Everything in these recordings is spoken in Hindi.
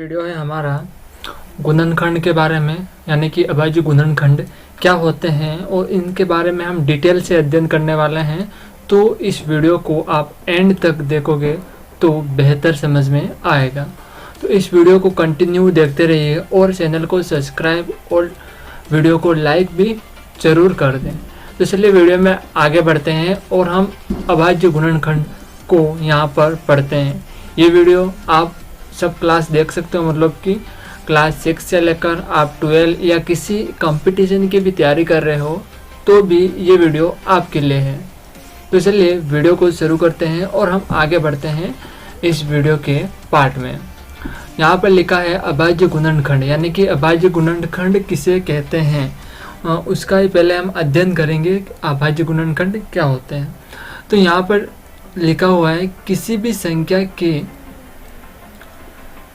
वीडियो है हमारा गुणनखंड के बारे में, यानी कि अभाज्य गुणनखंड क्या होते हैं और इनके बारे में हम डिटेल से अध्ययन करने वाले हैं। तो इस वीडियो को आप एंड तक देखोगे तो बेहतर समझ में आएगा। तो इस वीडियो को कंटिन्यू देखते रहिए और चैनल को सब्सक्राइब और वीडियो को लाइक भी ज़रूर कर दें। तो चलिए वीडियो में आगे बढ़ते हैं और हम अभाज्य गुणनखंड को यहाँ पर पढ़ते हैं। ये वीडियो आप सब क्लास देख सकते हो, मतलब कि क्लास 6 से लेकर आप 12 या किसी कंपटीशन की भी तैयारी कर रहे हो तो भी ये वीडियो आपके लिए है। तो चलिए वीडियो को शुरू करते हैं और हम आगे बढ़ते हैं इस वीडियो के पार्ट में। यहाँ पर लिखा है अभाज्य गुणनखंड, यानी कि अभाज्य गुणनखंड किसे कहते हैं उसका ही पहले हम अध्ययन करेंगे अभाज्य गुणनखंड क्या होते हैं। तो यहाँ पर लिखा हुआ है किसी भी संख्या के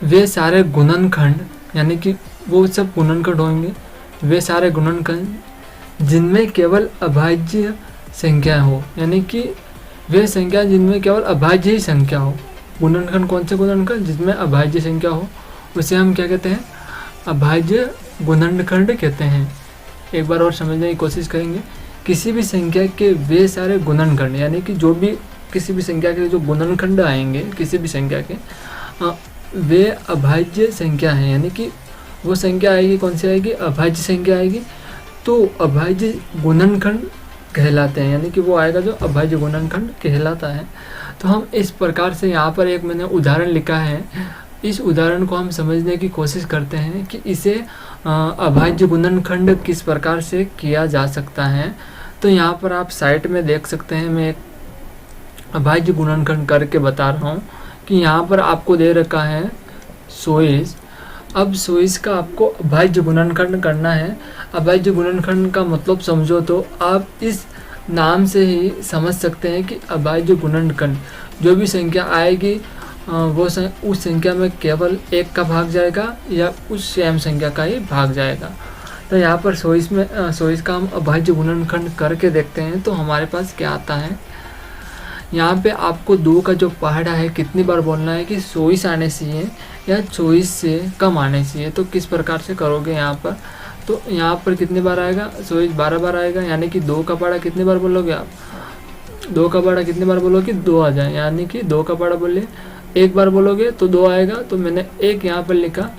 वे सारे गुणनखंड, यानी कि वो सब गुणनखंड होंगे, वे सारे गुणनखंड जिनमें केवल अभाज्य संख्या हो, यानी कि वे संख्या जिनमें केवल अभाज्य ही संख्या हो। गुणनखंड कौन से गुणनखंड? जिसमें अभाज्य संख्या हो, उसे हम क्या कहते हैं? अभाज्य गुणनखंड कहते हैं। एक बार और समझने की कोशिश करेंगे। किसी भी संख्या के वे सारे गुणनखंड, यानी कि जो भी किसी भी संख्या के जो गुणनखंड आएंगे किसी भी संख्या के, वे अभाज्य संख्या है, यानी कि वो संख्या आएगी कौन सी आएगी? अभाज्य संख्या आएगी, तो अभाज्य गुणनखंड कहलाते हैं, यानी कि वो आएगा जो अभाज्य गुणनखंड कहलाता है। तो हम इस प्रकार से यहाँ पर एक मैंने उदाहरण लिखा है, इस उदाहरण को हम समझने की कोशिश करते हैं कि इसे अभाज्य गुणनखंड किस प्रकार से किया जा सकता है। तो यहाँ पर आप साइट में देख सकते हैं, मैं एक अभाज्य गुणनखंड करके बता रहा हूँ कि यहाँ पर आपको दे रखा है 100। अब 100 का आपको अभाज्य गुणनखंड करना है। अभाज्य गुणनखंड का मतलब समझो तो आप इस नाम से ही समझ सकते हैं कि अभाज्य गुणनखंड जो भी संख्या आएगी वो उस संख्या में केवल एक का भाग जाएगा या उस सेम संख्या का ही भाग जाएगा। तो यहाँ पर 100 का हम अभाज्य गुणनखंड करके देखते हैं तो हमारे पास क्या आता है। यहाँ पे आपको 2 का जो पहाड़ा है कितनी बार बोलना है कि 100 आने चाहिए या 24 से कम आने चाहिए। तो किस प्रकार से करोगे यहाँ पर? तो यहाँ पर कितनी बार आएगा? 100 12 बार आएगा, यानी कि 2 का पहाड़ा कितनी बार बोलोगे आप? 2 का पहाड़ा कितनी बार बोलोगे? 2 आ जाए, यानी कि 2 का पहाड़ा बोले एक बार बोलोगे तो 2 आएगा। तो मैंने एक यहाँ पर लिखा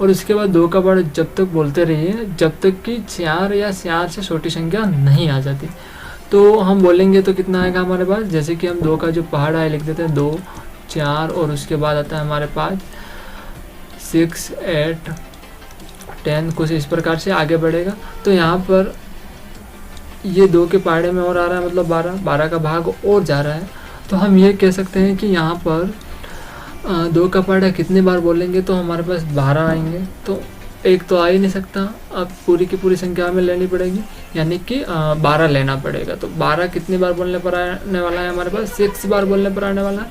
और उसके बाद 2 का पहाड़ा जब तक बोलते रहिए जब तक कि 4 या 4 से छोटी संख्या नहीं आ जाती। तो हम बोलेंगे तो कितना आएगा हमारे पास? जैसे कि हम 2 का जो पहाड़ा है लिख देते हैं 2 4 और उसके बाद आता है हमारे पास 6 8 10, कुछ इस प्रकार से आगे बढ़ेगा। तो यहाँ पर ये 2 के पहाड़े में और आ रहा है, मतलब 12 का भाग और जा रहा है। तो हम ये कह सकते हैं कि यहाँ पर 2 का पहाड़ा कितनी बार बोलेंगे तो हमारे पास 12 आएंगे। तो एक तो आ ही नहीं सकता, अब पूरी की पूरी संख्या में लेनी पड़ेगी, यानी कि 12 लेना पड़ेगा। तो 12 कितनी बार बोलने पर आने वाला है हमारे पास? 6 बार बोलने पर आने वाला है।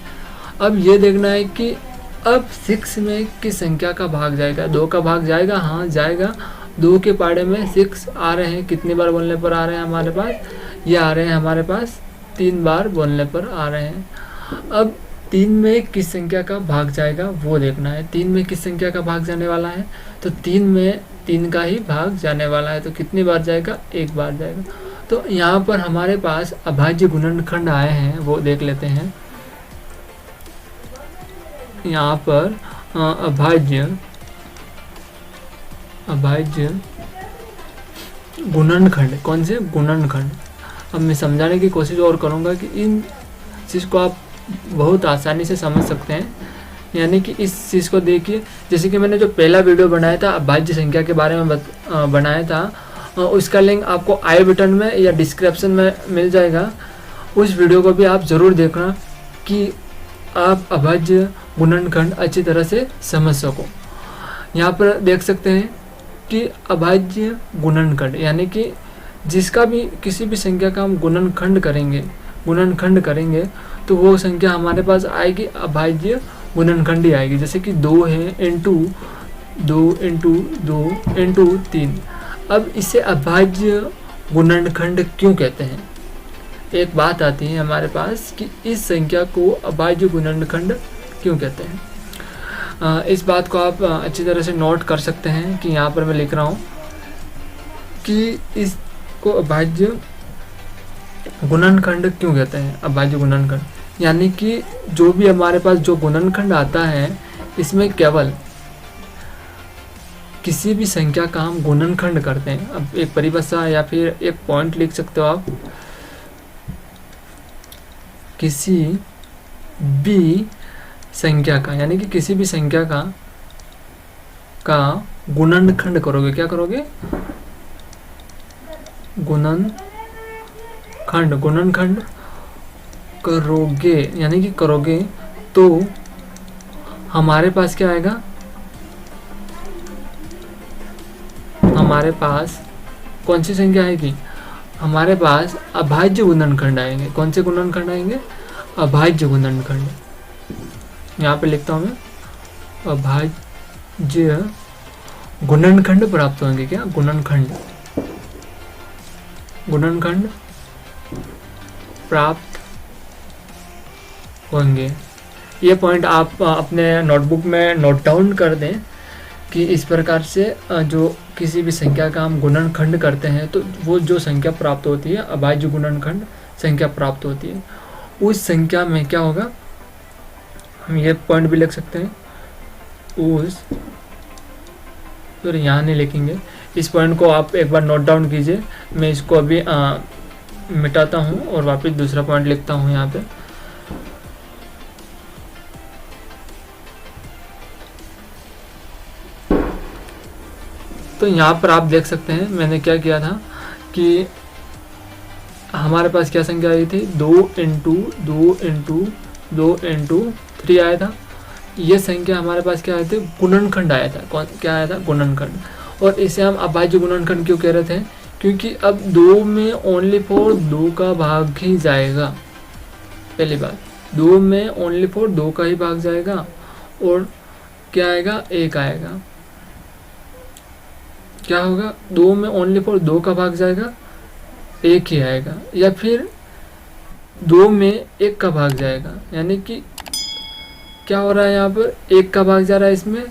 अब ये देखना है कि अब 6 में किस संख्या का भाग जाएगा? 2 का भाग जाएगा, हाँ जाएगा। 2 के पहाड़े में 6 आ रहे हैं, कितनी बार बोलने पर आ रहे हैं हमारे पास? ये आ रहे हैं हमारे पास 3 बार बोलने पर आ रहे हैं। अब 3 में किस संख्या का भाग जाएगा वो देखना है। 3 में किस संख्या का भाग जाने वाला है? तो 3 में 3 का ही भाग जाने वाला है। तो कितनी बार जाएगा? एक बार जाएगा। तो यहाँ पर हमारे पास अभाज्य गुणनखंड आए हैं, वो देख लेते हैं। यहाँ पर अभाज्य गुणनखंड, कौन से गुणनखंड? अब मैं समझाने की कोशिश और करूँगा कि इन चीज़ को आप बहुत आसानी से समझ सकते हैं। यानी कि इस चीज़ को देखिए, जैसे कि मैंने जो पहला वीडियो बनाया था अभाज्य संख्या के बारे में बनाया था, उसका लिंक आपको आई बटन में या डिस्क्रिप्शन में मिल जाएगा। उस वीडियो को भी आप ज़रूर देखना कि आप अभाज्य गुणनखंड अच्छी तरह से समझ सको। यहाँ पर देख सकते हैं कि अभाज्य गुणनखंड, यानी कि जिसका भी किसी भी संख्या का हम गुणनखंड करेंगे तो वो संख्या हमारे पास आएगी अभाज्य गुणनखंड ही आएगी। जैसे कि 2 है इंटू 2 इंटू 2 इंटू 3। अब इसे अभाज्य गुणनखंड क्यों कहते हैं? एक बात आती है हमारे पास कि इस संख्या को अभाज्य गुणनखंड क्यों कहते हैं। इस बात को आप अच्छी तरह से नोट कर सकते हैं कि यहाँ पर मैं लिख रहा हूँ कि इसको अभाज्य गुणनखंड क्यों कहते हैं। अभाज्य गुणनखंड यानी कि जो भी हमारे पास जो गुणनखंड आता है इसमें केवल किसी भी संख्या का हम गुणनखंड करते हैं। अब एक परिभाषा या फिर एक पॉइंट लिख सकते हो आप, किसी भी संख्या का यानी कि किसी भी संख्या का गुणनखंड करोगे। क्या करोगे? गुणनखंड करोगे यानी कि करोगे तो हमारे पास क्या आएगा? हमारे पास कौन सी संख्या आएगी? हमारे पास अभाज्य गुणनखंड आएंगे। कौन से गुणनखंड आएंगे? अभाज्य गुणनखंड। यहाँ पे लिखता हूँ मैं, अभाज्य गुणनखंड प्राप्त होंगे। क्या? गुणनखंड प्राप्त होंगे। ये पॉइंट आप अपने नोटबुक में नोट डाउन कर दें कि इस प्रकार से जो किसी भी संख्या का हम गुणनखंड करते हैं तो वो जो संख्या प्राप्त होती है, अभाज्य गुणनखंड संख्या प्राप्त होती है, उस संख्या में क्या होगा? हम ये पॉइंट भी लिख सकते हैं, उस तो यहाँ नहीं लिखेंगे। इस पॉइंट को आप एक बार नोट डाउन कीजिए। मैं इसको अभी मिटाता हूँ और वापस दूसरा पॉइंट लिखता हूँ यहाँ पे। तो यहाँ पर आप देख सकते हैं मैंने क्या किया था कि हमारे पास क्या संख्या आई थी? 2 आया था। ये संख्या हमारे पास क्या आए थे? गुणनखंड आया था। कौन क्या आया था? गुणनखंड। और इसे हम अभाज्य गुणनखंड क्यों कह रहे थे? क्योंकि अब 2 में ओनली फॉर 2 का भाग ही जाएगा। पहली बात, 2 में ओनली फॉर 2 का ही भाग जाएगा और क्या आएगा? 1 आएगा। क्या होगा? 2 में ओनली फॉर 2 का भाग जाएगा, 1 ही आएगा। या फिर 2 में 1 का भाग जाएगा, यानी कि क्या हो रहा है यहाँ पर? 1 का भाग जा रहा है इसमें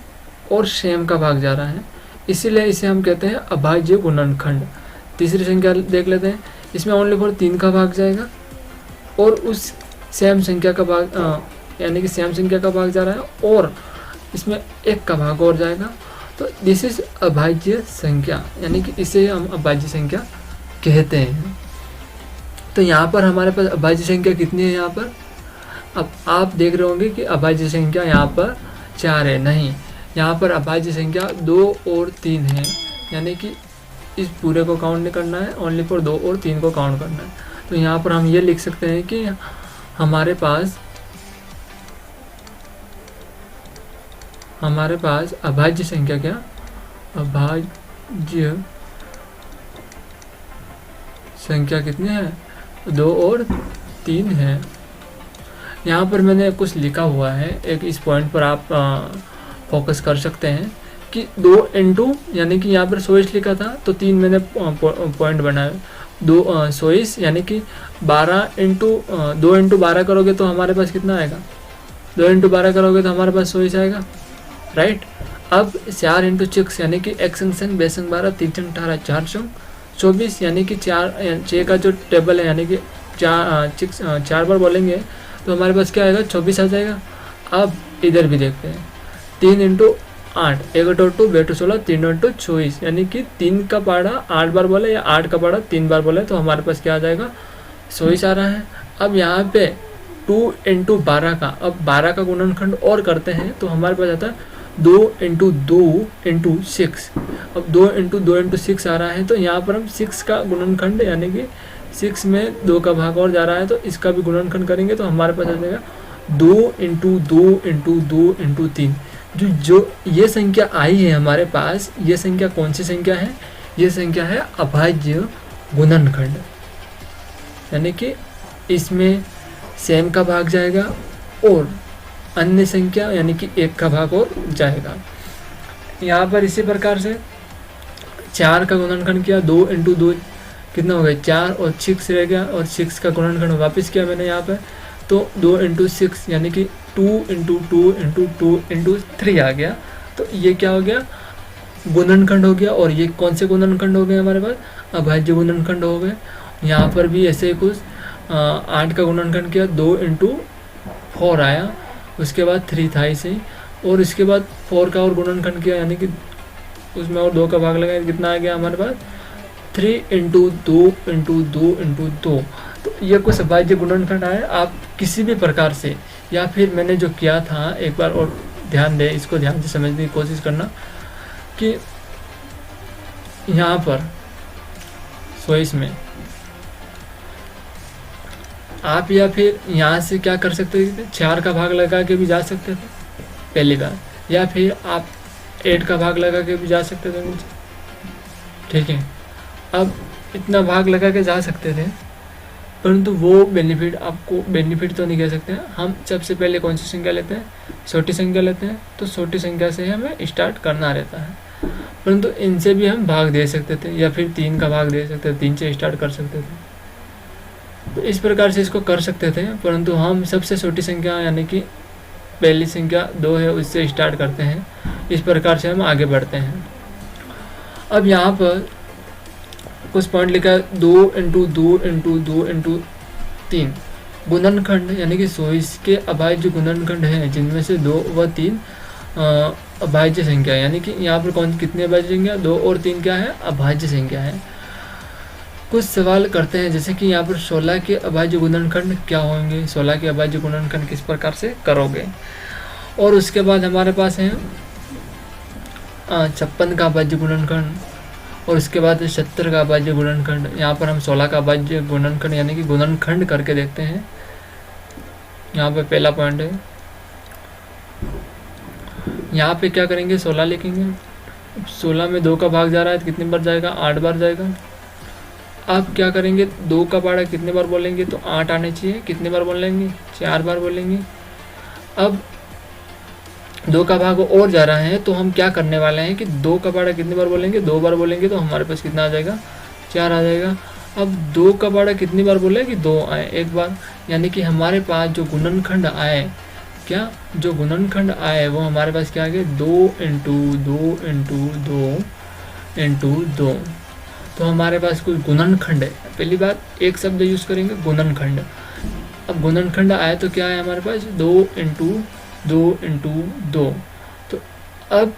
और सेम का भाग जा रहा है, इसीलिए इसे हम कहते हैं अभाज्य गुणनखंड। तीसरी संख्या देख लेते हैं। इसमें ओनली फॉर 3 का भाग जाएगा और उस सेम संख्या का भाग यानी कि सेम संख्या का भाग जा रहा है और इसमें 1 का भाग और जाएगा। तो दिस इज अभाज्य संख्या, यानी कि इसे हम अभाज्य संख्या कहते हैं। तो यहाँ पर हमारे पास अभाज्य संख्या कितनी है? यहाँ पर अब आप देख रहे होंगे कि अभाज्य संख्या यहाँ पर 4 है। नहीं, यहाँ पर अभाज्य संख्या 2 और 3 है, यानी कि इस पूरे को काउंट नहीं करना है, ओनली फॉर 2 और 3 को काउंट करना है। तो यहाँ पर हम ये लिख सकते हैं कि हमारे पास अभाज्य संख्या क्या? अभाज्य संख्या कितनी है? 2 और 3 है। यहाँ पर मैंने कुछ लिखा हुआ है, एक इस पॉइंट पर आप फोकस कर सकते हैं कि 2 इंटू, यानी कि यहाँ पर 100 लिखा था तो 3 मैंने पॉइंट बनाया। 100 यानी कि 12 इंटू 2 इंटू 12 करोगे तो हमारे पास कितना आएगा? 2 इंटू 12 करोगे तो हमारे पास 100 आएगा, राइट। अब 4 इंटू 6 यानी कि 1 संग 2 संग 12 3 संग 18 4 संग 24, यानी कि 6 का जो टेबल है यानी कि 4 बार बोलेंगे तो हमारे पास क्या आएगा? 24 आ जाएगा। अब इधर भी देखते हैं, 3 इंटू 8 1 2 2 16 3 इंटू 24, यानी कि 3 का पाड़ा 8 बार बोले या 8 का पाड़ा 3 बार बोले तो हमारे पास क्या आ जाएगा? 24 आ रहा है। अब यहाँ पे 2 इंटू 12 का, अब 12 का गुणनखंड और करते हैं तो हमारे पास आता है 2 इंटू 2 इंटू 6। अब 2 इंटू 2 इंटू 6 आ रहा है तो यहाँ पर हम 6 का गुणनखंड यानी कि 6 में 2 का भाग और जा रहा है तो इसका भी गुणनखंड करेंगे तो हमारे पास आ जाएगा 2 इंटू 2 इंटू 2 इंटू 3। जो ये संख्या आई है हमारे पास, ये संख्या कौन सी संख्या है? ये संख्या है अभाज्य गुणनखंड, यानी कि इसमें सेम का भाग जाएगा और अन्य संख्या यानी कि 1 का भाग और जाएगा। यहाँ पर इसी प्रकार से 4 का गुणनखंड किया, 2 इंटू 2 कितना हो गया? 4 और 6 रह गया और 6 का गुणनखंड वापस किया मैंने यहाँ पे तो 2 इंटू 6 यानी कि 2 इंटू 2 इंटू 2 इंटू 3 आ गया। तो ये क्या हो गया, गुणनखंड हो गया। और ये कौन से गुणनखंड हो गए हमारे पास, अभाज्य गुणनखंड हो गए। यहाँ पर भी ऐसे कुछ 8 का गुणनखंड किया, 2 इंटू 4 आया, उसके बाद 3 था इसे, और इसके बाद 4 का और गुणनखंड किया, यानी कि उसमें और 2 का भाग लगाया, कितना आ गया हमारे पास 3 इंटू 2 इंटू 2 इंटू 2। तो ये कुछ अभाज्य गुणनखंड आए। आप किसी भी प्रकार से, या फिर मैंने जो किया था एक बार और ध्यान दें, इसको ध्यान से समझने की कोशिश करना कि यहाँ पर चॉइस में आप या फिर यहाँ से क्या कर सकते थे, 4 का भाग लगा के भी जा सकते थे पहली बार, या फिर आप 8 का भाग लगा के भी जा सकते थे नीचे, ठीक है। अब इतना भाग लगा के जा सकते थे, परंतु वो बेनिफिट, आपको बेनिफिट तो नहीं कह सकते हैं। हम सबसे पहले कौन सी संख्या लेते हैं, छोटी संख्या लेते हैं। तो छोटी संख्या से हमें स्टार्ट करना रहता है, परंतु इनसे भी हम भाग दे सकते थे, या फिर 3 का भाग दे सकते थे, 3 से स्टार्ट कर सकते थे। तो इस प्रकार से इसको कर सकते थे, परंतु हम सबसे छोटी संख्या यानी कि पहली संख्या 2 है उससे स्टार्ट करते हैं। इस प्रकार से हम आगे बढ़ते हैं। अब यहाँ पर कुछ पॉइंट लिखा है, 2 इंटू 2 इंटू 2 इंटू 3 गुणनखंड, यानी कि 24 के अभाज्य गुणनखंड हैं, जिनमें से 2 व 3 अभाज्य संख्या, यानी कि यहाँ पर कौन कितनी अभाज्य संख्या, 2 और 3 क्या है, अभाज्य संख्या है। कुछ सवाल करते हैं, जैसे कि यहाँ पर 16 के अभाज्य गुणनखंड क्या होंगे, 16 के अभाज्य गुणनखंड किस प्रकार से करोगे। और उसके बाद हमारे पास है 56 का अभाज्य गुणनखंड, और उसके बाद 70 का अभाज्य गुणनखंड। यहाँ पर हम 16 का अभाज्य गुणनखंड यानी कि गुणनखंड करके देखते हैं। यहाँ पे पहला पॉइंट है, यहाँ पे क्या करेंगे, 16 लिखेंगे। 16 में 2 का भाग जा रहा है तो कितनी बार जाएगा, 8 बार जाएगा। अब क्या करेंगे, 2 का पाड़ा कितने बार बोलेंगे, तो 8 आने चाहिए। कितने बार बोलेंगे, 4 बार बोलेंगे। अब 2 का भाग और जा रहा है, तो हम क्या करने वाले हैं कि 2 का पाड़ा कितनी बार बोलेंगे, 2 बार बोलेंगे, तो हमारे पास कितना आ जाएगा, 4 आ जाएगा। अब 2 का पाड़ा कितनी बार बोले कि 2 आए एक बार, यानी कि हमारे पास जो गुणनखंड आए, क्या जो गुणनखंड आए वो हमारे पास क्या आ गया, 2 इंटू 2 इंटू 2 इंटू 2। तो हमारे पास कोई गुणनखंड है। पहली बात एक शब्द यूज़ करेंगे, गुणनखंड। अब गुणनखंड आया तो क्या है हमारे पास, 2 इंटू 2 इंटू 2। तो अब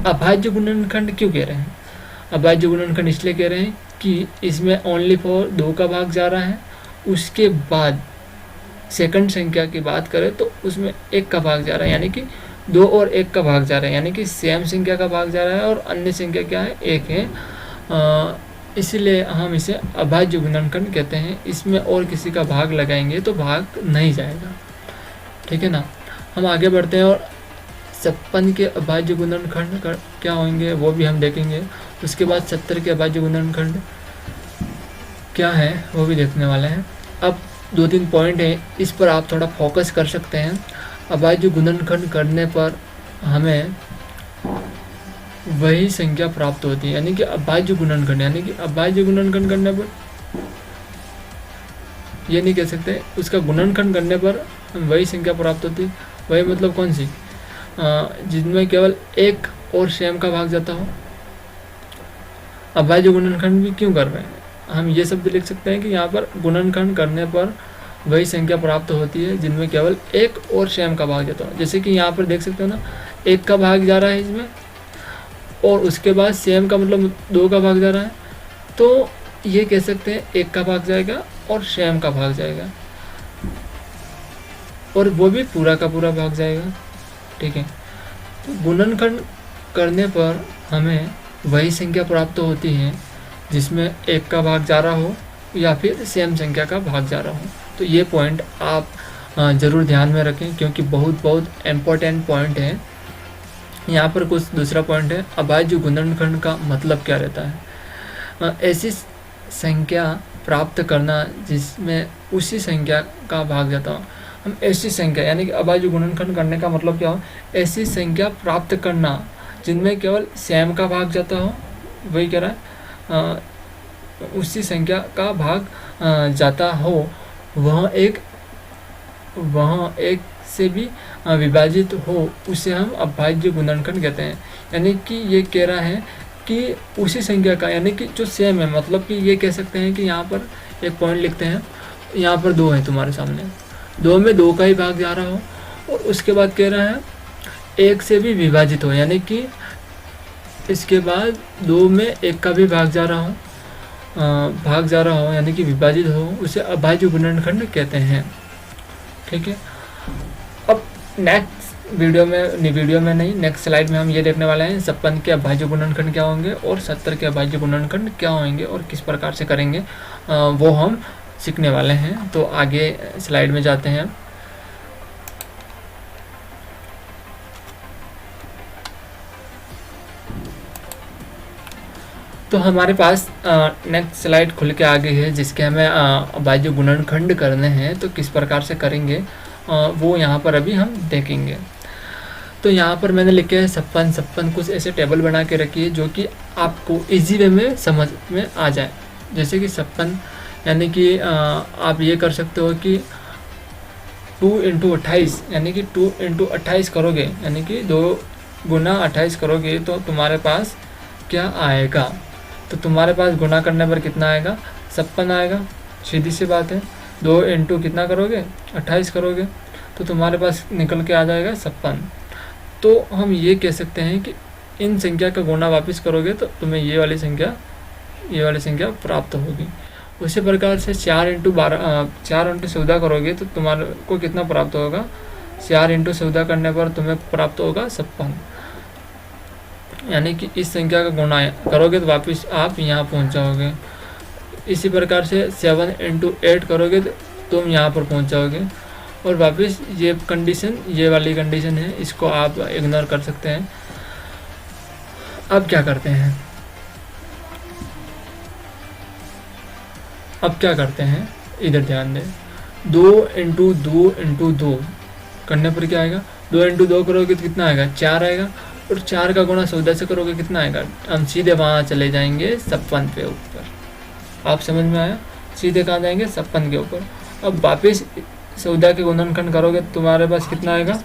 अभाज्य गुणनखंड क्यों कह रहे हैं, अभाज्य गुणनखंड इसलिए कह रहे हैं कि इसमें ओनली फॉर 2 का भाग जा रहा है। उसके बाद सेकंड संख्या की बात करें तो उसमें 1 का भाग जा रहा है, यानी कि 2 और 1 का भाग जा रहा है, यानी कि सेम संख्या का भाग जा रहा है और अन्य संख्या क्या है, 1 है। इसलिए हम इसे अभाज्य गुणनखंड कहते हैं। इसमें और किसी का भाग लगाएंगे तो भाग नहीं जाएगा, ठीक है ना। हम आगे बढ़ते हैं और 56 के अभाज्य गुणनखंड क्या होंगे वो भी हम देखेंगे। उसके बाद 70 के अभाज्य गुणनखंड क्या है वो भी देखने वाले हैं। अब 2-3 पॉइंट है, इस पर आप थोड़ा फोकस कर सकते हैं। अभाज्य गुणनखंड करने पर हमें वही संख्या प्राप्त होती है, यानी कि अभाज्य गुणनखंड, यानी कि अभाज्य गुणनखंड करने पर ये नहीं कह सकते, उसका गुणनखंड करने पर वही संख्या प्राप्त होती है। वही मतलब कौन सी, जिनमें केवल 1 और सेम का भाग जाता हो। अभाज्य गुणनखंड भी क्यों कर रहे हैं, हम ये शब्द लिख सकते हैं कि यहाँ पर गुणनखंड करने पर वही संख्या प्राप्त होती है जिनमें केवल 1 और सेम का भाग जाता हो। जैसे कि यहाँ पर देख सकते हो ना, 1 का भाग जा रहा है इसमें, और उसके बाद सेम का मतलब 2 का भाग जा रहा है, तो ये कह सकते हैं 1 का भाग जाएगा और सेम का भाग जाएगा, और वो भी पूरा का पूरा भाग जाएगा, ठीक है। तो गुणनखंड करने पर हमें वही संख्या प्राप्त होती है जिसमें 1 का भाग जा रहा हो या फिर सेम संख्या का भाग जा रहा हो। तो ये पॉइंट आप ज़रूर ध्यान में रखें, क्योंकि बहुत इम्पोर्टेंट पॉइंट है। यहाँ पर कुछ दूसरा पॉइंट है, अभाज्य गुणनखंड का मतलब क्या रहता है। ऐसी संख्या प्राप्त करना जिसमें उसी संख्या का भाग जाता हो। हम ऐसी संख्या यानी कि अभाज्य गुणनखंड करने का मतलब क्या हो, ऐसी संख्या प्राप्त करना जिनमें केवल सेम का भाग जाता हो, वही कह रहा है, उसी संख्या का भाग जाता हो, वह एक वहाँ एक से भी विभाजित हो उसे हम अभाज्य गुणनखंड कहते हैं। यानी कि ये कह रहा है कि उसी संख्या का, यानी कि जो सेम है, मतलब कि ये कह सकते हैं कि यहाँ पर एक पॉइंट लिखते हैं, यहाँ पर 2 है तुम्हारे सामने, 2 में 2 का ही भाग जा रहा हो, और उसके बाद कह रहा है 1 से भी विभाजित हो, यानी कि इसके बाद 2 में 1 का भी भाग जा रहा हो, यानी कि विभाजित हो, उसे अभाज्य गुणनखंड कहते हैं। ठीक है, अब नेक्स्ट वीडियो में नहीं, नेक्स्ट स्लाइड में हम ये देखने वाले हैं 56 के अभाज्य गुणनखंड क्या होंगे और 70 के अभाज्य गुणनखंड क्या होंगे और किस प्रकार से करेंगे, वो हम सीखने वाले हैं। तो आगे स्लाइड में जाते हैं। तो हमारे पास नेक्स्ट स्लाइड खुल के आ गई है, जिसके हमें अभाज्य गुणनखंड करने हैं। तो किस प्रकार से करेंगे वो यहाँ पर अभी हम देखेंगे। तो यहाँ पर मैंने लिखे है 56 कुछ ऐसे टेबल बना के रखिए जो कि आपको इजी वे में समझ में आ जाए। जैसे कि 56 यानी कि आप ये कर सकते हो कि 2 × 28, यानी कि 2 × 28 करोगे, यानी कि 2 गुना 28 करोगे तो तुम्हारे पास क्या आएगा। तो तुम्हारे पास गुना करने पर कितना आएगा, 56 आएगा। सीधी सी बात है, 2 × कितना करोगे, 28 करोगे, तो तुम्हारे पास निकल के आ जाएगा 56। तो हम ये कह सकते हैं कि इन संख्या का गुना वापस करोगे तो तुम्हें ये वाली संख्या प्राप्त होगी। उसी प्रकार से 4 × 14 करोगे तो तुम्हारे को कितना प्राप्त होगा, 4 × 14 करने पर तुम्हें प्राप्त होगा 56। यानी कि इस संख्या का गुणा करोगे तो वापस आप यहाँ पहुँच जाओगे। इसी प्रकार से 7 × 8 करोगे तो तुम यहाँ पर पहुँच जाओगे। और वापस ये वाली कंडीशन है, इसको आप इग्नोर कर सकते हैं। अब क्या करते हैं, इधर ध्यान दें। 2 × 2 × 2 करने पर क्या आएगा, 2 × 2 करोगे तो कितना आएगा, 4 आएगा। और 4 का गुणा 14 से करोगे कितना आएगा, हम सीधे वहाँ चले जाएंगे 56 पे ऊपर। आप समझ में आया, सीधे कहाँ जाएंगे, 56 के ऊपर। अब वापस 14 के गुणनखंड करोगे तो तुम्हारे पास कितना आएगा,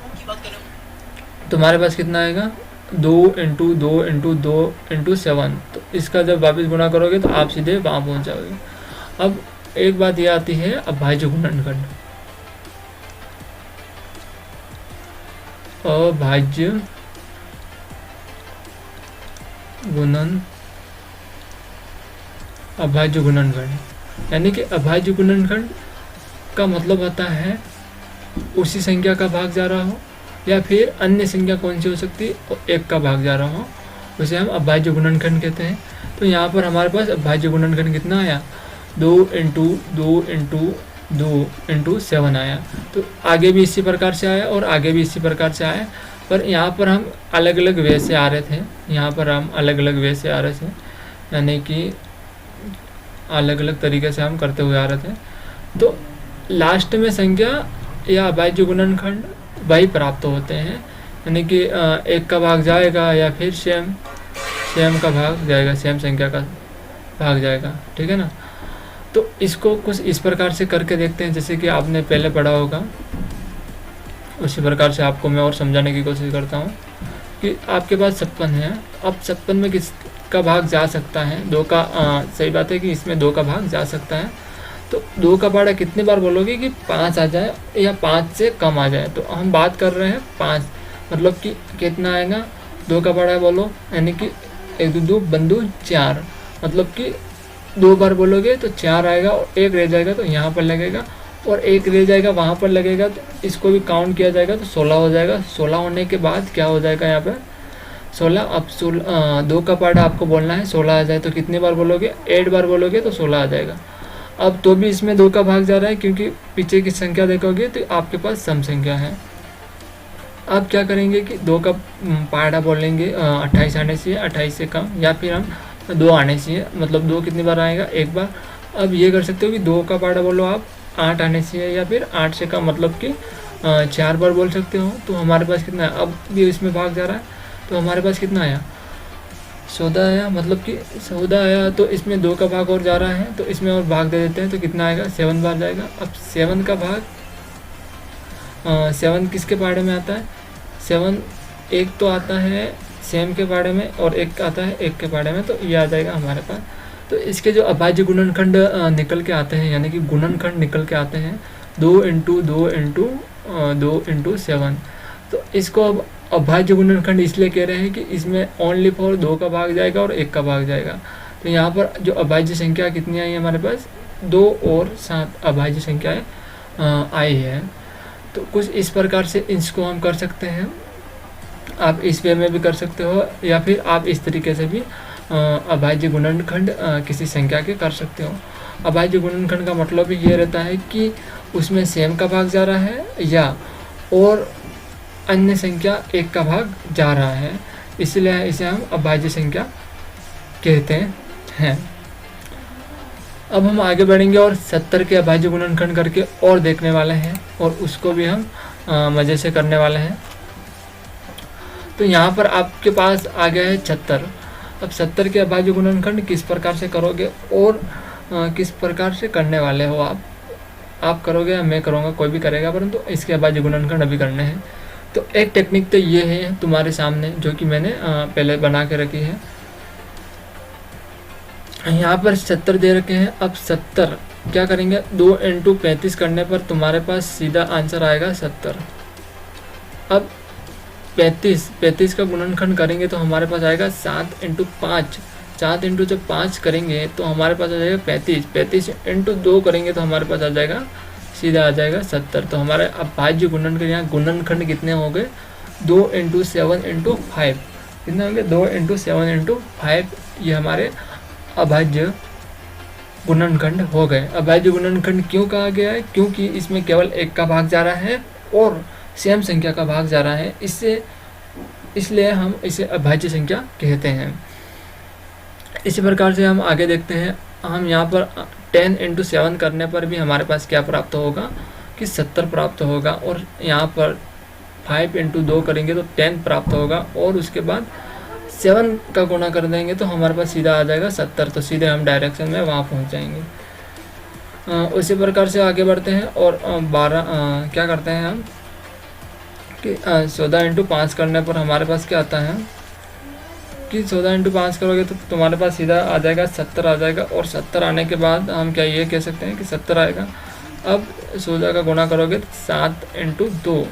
2 × 2 × 2 × 7। तो इसका जब वापस गुणा करोगे तो आप सीधे वहाँ पहुँच जाओगे। अब एक बात ये आती है अभाज्य गुणनखंड। अभाज्य गुणनखंड, यानी कि अभाज्य गुणनखंड का मतलब होता है उसी संख्या का भाग जा रहा हो या फिर अन्य संख्या कौन सी हो सकती है, 1 का भाग जा रहा हो, उसे हम अभाज्य गुणनखंड कहते हैं। तो यहाँ पर हमारे पास अभाज्य गुणनखंड कितना आया, 2 × 2 × 2 × 7 आया। तो आगे भी इसी प्रकार से आया और आगे भी इसी प्रकार से आया, पर यहाँ पर हम अलग अलग वे से आ रहे थे, यानी कि अलग अलग तरीके से हम करते हुए आ रहे थे। तो लास्ट में संख्या या अभाज्य गुणनखंड वही प्राप्त होते हैं, यानी कि 1 का भाग जाएगा या फिर सेम का भाग जाएगा, सेम संख्या का भाग जाएगा। ठीक है ना। तो इसको कुछ इस प्रकार से करके देखते हैं, जैसे कि आपने पहले पढ़ा होगा, उसी प्रकार से आपको मैं और समझाने की कोशिश करता हूँ कि आपके पास 56 है। अब 56 में किस का भाग जा सकता है, 2 का, सही बात है कि इसमें 2 का भाग जा सकता है। तो 2 का पाड़ा कितनी बार बोलोगे कि 5 आ जाए या 5 से कम आ जाए। तो हम बात कर रहे हैं 5, मतलब कि कितना आएगा, 2 का पाड़ा बोलो, यानी कि 1 2 2 बंदू 4, मतलब कि 2 बार बोलोगे तो 4 आएगा और 1 रह जाएगा तो यहाँ पर लगेगा और 1 रह जाएगा वहाँ पर लगेगा, तो इसको भी काउंट किया जाएगा तो 16 हो जाएगा। 16 होने के बाद क्या हो जाएगा यहाँ पर 16। अब 2 का पार्ट आपको बोलना है 16 आ जाए तो कितनी बार बोलोगे, 8 बार बोलोगे तो 16 आ जाएगा। अब तो भी इसमें 2 का भाग जा रहा है क्योंकि पीछे की संख्या देखोगे तो आपके पास सम संख्या है। अब क्या करेंगे कि 2 का पहाड़ा बोलेंगे 28 आने चाहिए, 28 से कम, या फिर हम 2 आने चाहिए, मतलब 2 कितनी बार आएगा, 1 बार। अब ये कर सकते हो कि 2 का पहाड़ा बोलो आप 8 आने चाहिए या फिर 8 से कम, मतलब कि 4 बार बोल सकते हो। तो हमारे पास कितना है, अब भी इसमें भाग जा रहा है तो हमारे पास कितना आया, 14 आया, मतलब कि 14 आया। तो इसमें 2 का भाग और जा रहा है तो इसमें और भाग दे देते हैं तो कितना आएगा, 7 बार जाएगा। अब 7 का भाग 7 किसके पहाड़े में आता है, 7 एक तो आता है सेम के पहाड़े में और एक आता है एक के पहाड़े में, तो ये आ जाएगा हमारे पास। तो इसके जो अभाज्य गुणनखंड निकल के आते हैं, यानी कि गुणनखंड निकल के आते हैं 2 इंटू 2 इंटू 2 इंटू 7। तो इसको अब अभाज्य गुणनखंड इसलिए कह रहे हैं कि इसमें ओनली फॉर 2 का भाग जाएगा और 1 का भाग जाएगा। तो यहाँ पर जो अभाज्य संख्या कितनी आई है हमारे पास, 2 और 7 अभाज्य संख्याएँ आई है। तो कुछ इस प्रकार से इसको हम कर सकते हैं। आप इस वे में भी कर सकते हो या फिर आप इस तरीके से भी अभाज्य गुणनखंड किसी संख्या के कर सकते हो। अभाज्य गुणनखंड का मतलब ये रहता है कि उसमें सेम का भाग जा रहा है या और अन्य संख्या 1 का भाग जा रहा है, इसलिए इसे हम अभाज्य संख्या कहते हैं। अब हम आगे बढ़ेंगे और 70 के अभाज्य गुणनखंड करके और देखने वाले हैं और उसको भी हम मज़े से करने वाले हैं। तो यहाँ पर आपके पास आ गया है 76। अब 70 के अभाज्य गुणनखंड किस प्रकार से करोगे और किस प्रकार से करने वाले हो आप करोगे या मैं करूँगा, कोई भी करेगा, परंतु इसके अभाज्य गुणनखंड अभी करने हैं। तो एक टेक्निक तो ये है तुम्हारे सामने जो कि मैंने पहले बना के रखी है। यहाँ पर 70 दे रखे हैं। अब 70 क्या करेंगे, 2 इंटू 35 करने पर तुम्हारे पास सीधा आंसर आएगा 70। अब 35 का गुणनखंड करेंगे तो हमारे पास आएगा 7 इंटू 5। 7 इंटू जब 5 करेंगे तो हमारे पास आ जाएगा 35। 35 इंटू 2 करेंगे तो हमारे पास आ जाएगा सीधा आ जाएगा 70। तो हमारे अभाज्य गुणनखंड यहाँ गुणनखंड कितने हो गए, 2 इंटू 7 इंटू 5 कितने होंगे, 2 इंटू 7 इंटू 5। ये हमारे अभाज्य गुणनखंड हो गए। अभाज्य गुणनखंड क्यों कहा गया है, क्योंकि इसमें केवल 1 का भाग जा रहा है और सेम संख्या का भाग जा रहा है, इसलिए हम इसे अभाज्य संख्या कहते हैं। इसी प्रकार से हम आगे देखते हैं। हम यहाँ पर 10 इंटू 7 करने पर भी हमारे पास क्या प्राप्त होगा कि 70 प्राप्त होगा, और यहाँ पर 5 इंटू 2 करेंगे तो 10 प्राप्त होगा, और उसके बाद 7 का गुणा कर देंगे तो हमारे पास सीधा आ जाएगा 70। तो सीधे हम डायरेक्शन में वहाँ पहुँच जाएंगे। उसी प्रकार से आगे बढ़ते हैं और 12 क्या करते हैं हम कि 14 इंटू 5 करने पर हमारे पास क्या आता है कि 14 इंटू 5 करोगे तो तुम्हारे पास सीधा आ जाएगा 70 आ जाएगा, और 70 आने के बाद हम क्या ये कह सकते हैं कि 70 आएगा। अब 14 का गुणा करोगे तो 7 इंटू 2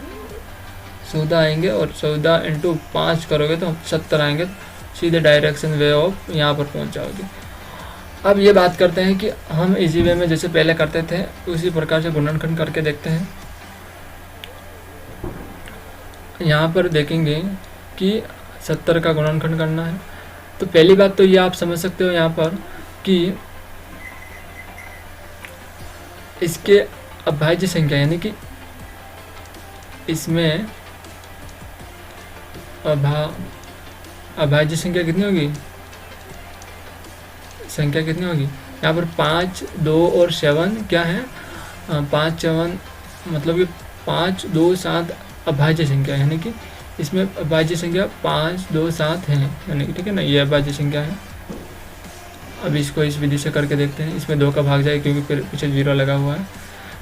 14 आएंगे, और 14 इंटू 5 करोगे तो 70 आएंगे। सीधे डायरेक्शन वे ऑफ यहाँ पर पहुँच जाओगे। अब ये बात करते हैं कि हम इजी वे में जैसे पहले करते थे उसी प्रकार से गुणनखंड करके देखते हैं। यहाँ पर देखेंगे कि 70 का गुणनखंड करना है। तो पहली बात तो ये आप समझ सकते हो यहाँ पर कि इसके अभाज्य संख्या, यानी कि इसमें अभाज्य संख्या कितनी होगी, संख्या कितनी होगी यहाँ पर 5, 2 और 7 क्या है, 5, 7 मतलब कि 5, 2, 7 अभाज्य संख्या, यानी कि इसमें अभाज्य संख्या 5, 2, 7 है, यानी कि ठीक है ना, ये अभाज्य संख्या है। अब इसको इस विधि से करके देखते हैं। इसमें 2 का भाग जाएगा क्योंकि फिर पीछे 0 लगा हुआ है।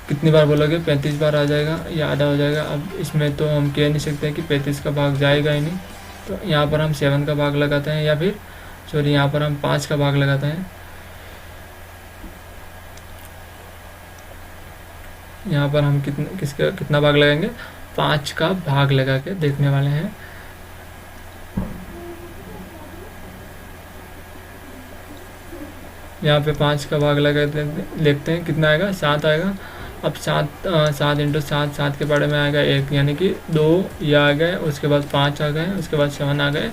कितनी बार बोलोगे, 35 बार आ जाएगा, या आधा हो जाएगा। अब इसमें तो हम कह नहीं सकते कि 35 का भाग जाएगा ही नहीं, तो यहाँ पर हम 7 का भाग लगाते हैं, या फिर सॉरी यहाँ पर हम 5 का भाग लगाते हैं। यहाँ पर हम कितना भाग लगाएंगे, 5 का भाग लगा के देखने वाले हैं। यहाँ पे 5 का भाग लगा देखते हैं कितना आएगा, 7 आएगा। अब 7 इंटू 7, 7 के बारे में आएगा 1, यानी कि 2 ये आ गए, उसके बाद 5 आ गए, उसके बाद 7 आ गए।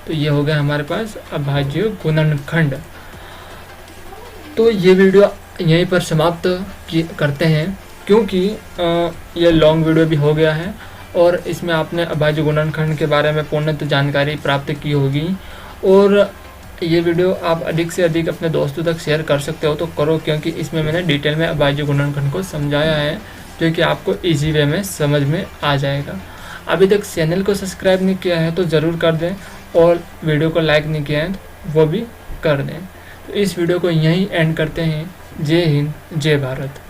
तो ये हो गया हमारे पास अभाज्य गुणनखंड। तो ये वीडियो यहीं पर समाप्त करते हैं, क्योंकि ये लॉन्ग वीडियो भी हो गया है और इसमें आपने अभाज्य गुणनखंड के बारे में पूर्णतः जानकारी प्राप्त की होगी। और ये वीडियो आप अधिक से अधिक अपने दोस्तों तक शेयर कर सकते हो तो करो, क्योंकि इसमें मैंने डिटेल में अभाज्य गुणनखंड को समझाया है, जो कि आपको इजी वे में समझ में आ जाएगा। अभी तक चैनल को सब्सक्राइब नहीं किया है तो ज़रूर कर दें, और वीडियो को लाइक नहीं किया है तो वो भी कर दें। तो इस वीडियो को यहीं एंड करते हैं। जय हिंद, जय भारत।